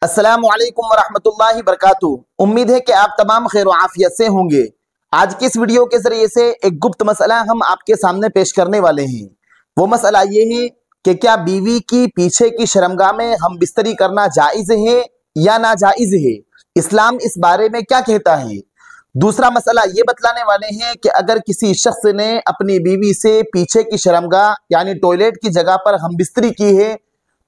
अस्सलामु अलैकुम वरहमतुल्लाहि बरकातुहू। उम्मीद है कि आप तमाम खैर व आफियत से होंगे। आज की इस वीडियो के जरिए से एक गुप्त मसला हम आपके सामने पेश करने वाले हैं। वो मसला ये है कि क्या बीवी की पीछे की शर्मगाह में हम बिस्तरी करना जायज है या नाजायज है, इस्लाम इस बारे में क्या कहता है। दूसरा मसला ये बतलाने वाले हैं कि अगर किसी शख्स ने अपनी बीवी से पीछे की शर्मगाह यानी टॉयलेट की जगह पर हम बिस्तरी की है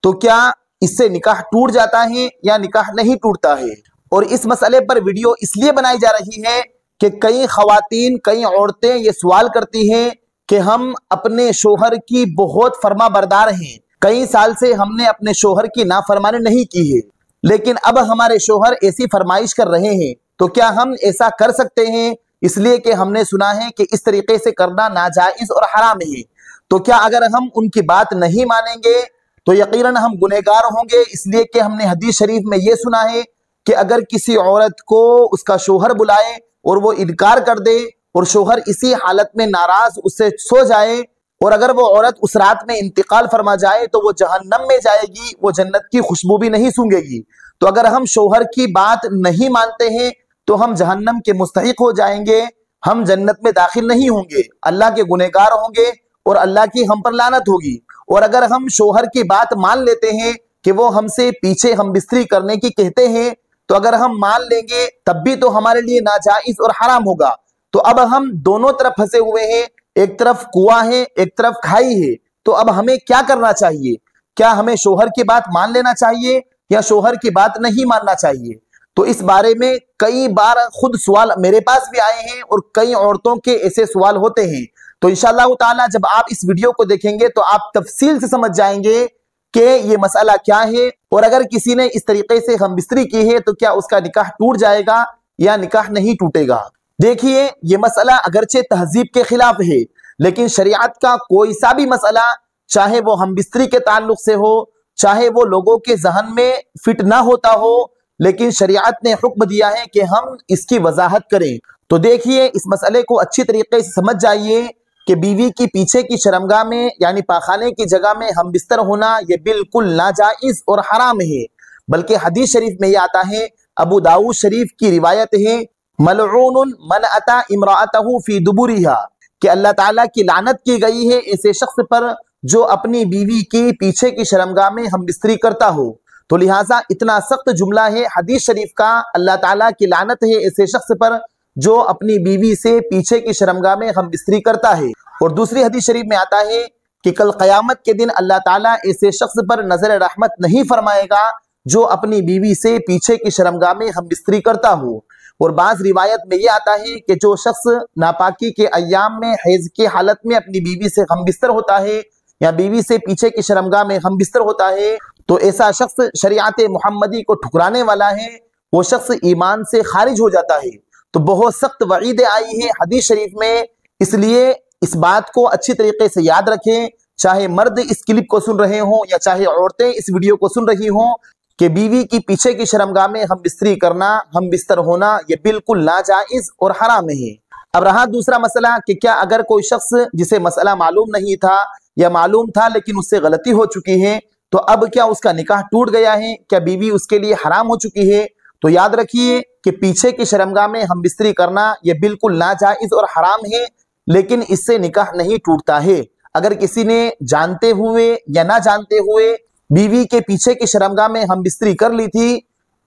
तो क्या इससे निकाह टूट जाता है या निकाह नहीं टूटता है। और इस मसले पर वीडियो इसलिए बनाई जा रही है कि कई खवातीन, कई औरतें ये सवाल करती हैं कि हम अपने शोहर की बहुत फर्मा बरदार हैं, कई साल से हमने अपने शोहर की नाफरमानी नहीं की है, लेकिन अब हमारे शोहर ऐसी फरमाइश कर रहे हैं तो क्या हम ऐसा कर सकते हैं, इसलिए कि हमने सुना है कि इस तरीके से करना नाजायज और हराम है। तो क्या अगर हम उनकी बात नहीं मानेंगे तो यकीनन हम गुनहगार होंगे, इसलिए कि हमने हदीस शरीफ में यह सुना है कि अगर किसी औरत को उसका शोहर बुलाए और वो इनकार कर दे और शोहर इसी हालत में नाराज उससे सो जाए और अगर वो औरत उस रात में इंतकाल फरमा जाए तो वो जहन्नम में जाएगी, वो जन्नत की खुशबू भी नहीं सूंघेगी। तो अगर हम शोहर की बात नहीं मानते हैं तो हम जहन्नम के मुस्तहिक हो जाएंगे, हम जन्नत में दाखिल नहीं होंगे, अल्लाह के गुनहगार होंगे और अल्लाह की हम पर लानत होगी। और अगर हम शोहर की बात मान लेते हैं कि वो हमसे पीछे हम बिस्तरी करने की कहते हैं तो अगर हम मान लेंगे तब भी तो हमारे लिए नाजायज और हराम होगा। तो अब हम दोनों तरफ फंसे हुए हैं, एक तरफ कुआं है, एक तरफ खाई है। तो अब हमें क्या करना चाहिए? क्या हमें शोहर की बात मान लेना चाहिए या शोहर की बात नहीं मानना चाहिए? तो इस बारे में कई बार खुद सवाल मेरे पास भी आए हैं और कई औरतों के ऐसे सवाल होते हैं। तो इंशाअल्लाह ताला जब आप इस वीडियो को देखेंगे तो आप तफसील से समझ जाएंगे कि ये मसला क्या है और अगर किसी ने इस तरीके से हम बिस्तरी की है तो क्या उसका निकाह टूट जाएगा या निकाह नहीं टूटेगा। देखिए, ये मसला अगरचे तहजीब के खिलाफ है, लेकिन शरीयत का कोई सा भी मसला, चाहे वो हम बिस्तरी के ताल्लुक से हो, चाहे वो लोगों के जहन में फिट ना होता हो, लेकिन शरीयत ने हुक्म दिया है कि हम इसकी वजाहत करें। तो देखिए, इस मसले को अच्छी तरीके से समझ जाइए कि बीवी की पीछे की शर्मगाह में यानी पाखाने की जगह में हम बिस्तर होना ये बिल्कुल नाजायज और हराम है। बल्कि हदीस शरीफ में यह आता है, अबू दाऊद शरीफ की रिवायत है, मलऊनुन मन अता इमराअतहु फी दुबुरिहा, कि अल्लाह ताला की लानत की गई है ऐसे शख्स पर जो अपनी बीवी की पीछे की शर्मगाह में हम बिस्तरी करता हो। तो लिहाजा इतना सख्त जुमला है हदीस शरीफ का, अल्लाह ताला की लानत है ऐसे शख्स पर जो अपनी बीवी से पीछे की शर्मगाह में हम बिस्तरी करता है। और दूसरी हदीस शरीफ में आता है कि कल क़यामत के दिन अल्लाह ताला ऐसे शख्स पर नजर रहमत नहीं फरमाएगा जो अपनी बीवी से पीछे की शर्मगाह में हम बिस्तरी करता हो। और बाज़ रिवायत में यह आता है कि जो शख्स नापाकी के अय्याम में हैज की हालत में अपनी बीवी से हम बिस्तर होता है या बीवी से पीछे की शर्मगाह में हम बिस्तर होता है तो ऐसा शख्स शरीयत मुहम्मदी को ठुकराने वाला है, वो शख्स ईमान से खारिज हो जाता है। तो बहुत सख्त वईदें आई है हदीस शरीफ में, इसलिए इस बात को अच्छी तरीके से याद रखें, चाहे मर्द इस क्लिप को सुन रहे हों या चाहे औरतें इस वीडियो को सुन रही हों, कि बीवी की पीछे की शर्मगाह में हम बिस्तरी करना, हम बिस्तर होना ये बिल्कुल नाजायज और हराम है। अब रहा दूसरा मसला कि क्या अगर कोई शख्स जिसे मसला मालूम नहीं था या मालूम था लेकिन उससे गलती हो चुकी है तो अब क्या उसका निकाह टूट गया है, क्या बीवी उसके लिए हराम हो चुकी है? तो याद रखिए कि पीछे की शर्मगाह में हम बिस्तरी करना ये बिल्कुल नाजायज और हराम है, लेकिन इससे निकाह नहीं टूटता है। अगर किसी ने जानते हुए या ना जानते हुए बीवी के पीछे की शर्मगाह में हम बिस्तरी कर ली थी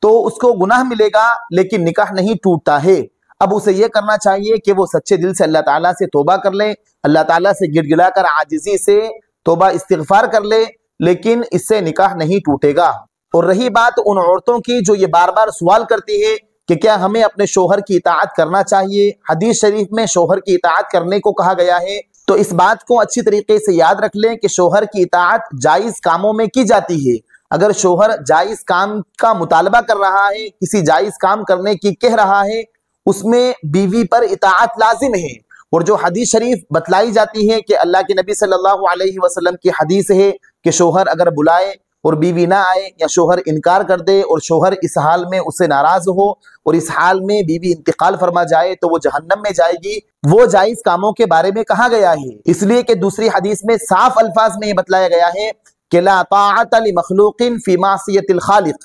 तो उसको गुनाह मिलेगा, लेकिन निकाह नहीं टूटता है। अब उसे यह करना चाहिए कि वो सच्चे दिल से अल्लाह ताला से तौबा कर ले, अल्लाह ताला से गिड़गिड़ा कर आजिजी से तौबा इस्तिगफार कर ले, लेकिन इससे निकाह नहीं टूटेगा। और रही बात उन औरतों की जो ये बार बार सवाल करती है कि क्या हमें अपने शोहर की इताअत करना चाहिए, हदीस शरीफ में शोहर की इताअत करने को कहा गया है, तो इस बात को अच्छी तरीके से याद रख लें कि शोहर की इताअत जायज कामों में की जाती है। अगर शोहर जायज काम का मुतालबा कर रहा है, किसी जायज काम करने की कह रहा है, उसमें बीवी पर इताअत लाजिम है। और जो हदीस शरीफ बतलाई जाती है कि अल्लाह के नबी सल्लल्लाहु अलैहि वसल्लम की हदीस है कि शोहर अगर बुलाए और बीवी ना आए या शोहर इनकार कर दे और शोहर इस हाल में उससे नाराज हो और इस हाल में बीवी इंतकाल फरमा जाए तो वो जहन्नम में जाएगी, वो जायज कामों के बारे में कहा गया है। इसलिए कि दूसरी हदीस में साफ अल्फाज में ये बतलाया गया है कि ला ताअत लि मखलूकिन फी मासियतिल खालिक,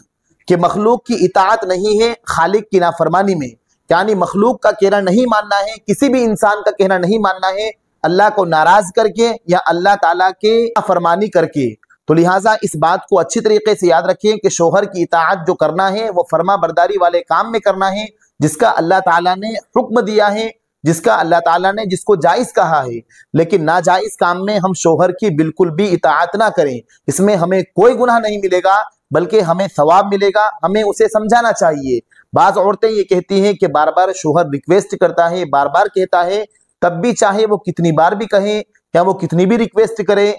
कि मखलूक की इताअत नहीं है खालिक की नाफरमानी में, यानी मखलूक का कहना नहीं मानना है, किसी भी इंसान का कहना नहीं मानना है अल्लाह को नाराज करके या अल्लाह ताला के नाफरमानी करके। तो लिहाजा इस बात को अच्छी तरीके से याद रखिए कि शोहर की इताअत जो करना है वो फर्मा बरदारी वाले काम में करना है, जिसका अल्लाह ताला ने हुक्म दिया है, जिसका अल्लाह ताला ने जिसको जायज कहा है। लेकिन नाजायज काम में हम शोहर की बिल्कुल भी इताअत ना करें, इसमें हमें कोई गुनाह नहीं मिलेगा बल्कि हमें सवाब मिलेगा। हमें उसे समझाना चाहिए। बाज औरतें ये कहती हैं कि बार बार शोहर रिक्वेस्ट करता है, बार बार कहता है, तब भी चाहे वो कितनी बार भी कहे या वो कितनी भी रिक्वेस्ट करे,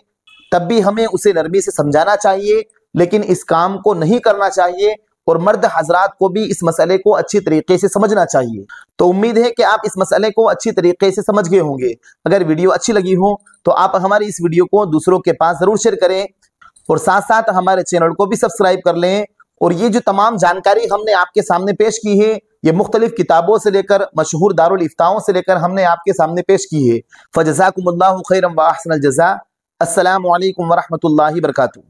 तब भी हमें उसे नरमी से समझाना चाहिए, लेकिन इस काम को नहीं करना चाहिए। और मर्द हजरात को भी इस मसले को अच्छी तरीके से समझना चाहिए। तो उम्मीद है कि आप इस मसले को अच्छी तरीके से समझ गए होंगे। अगर वीडियो अच्छी लगी हो तो आप हमारी इस वीडियो को दूसरों के पास जरूर शेयर करें और साथ साथ हमारे चैनल को भी सब्सक्राइब कर लें। और ये जो तमाम जानकारी हमने आपके सामने पेश की है, ये मुख्तलिफ किताबों से लेकर मशहूर दारुल इफ्ताओं से लेकर हमने आपके सामने पेश की है। फजज़ाकुमुल्लाहु खैरन व अहसनल जज़ा। अस्सलामु अलैकुम व रहमतुल्लाहि व बरकातुहू।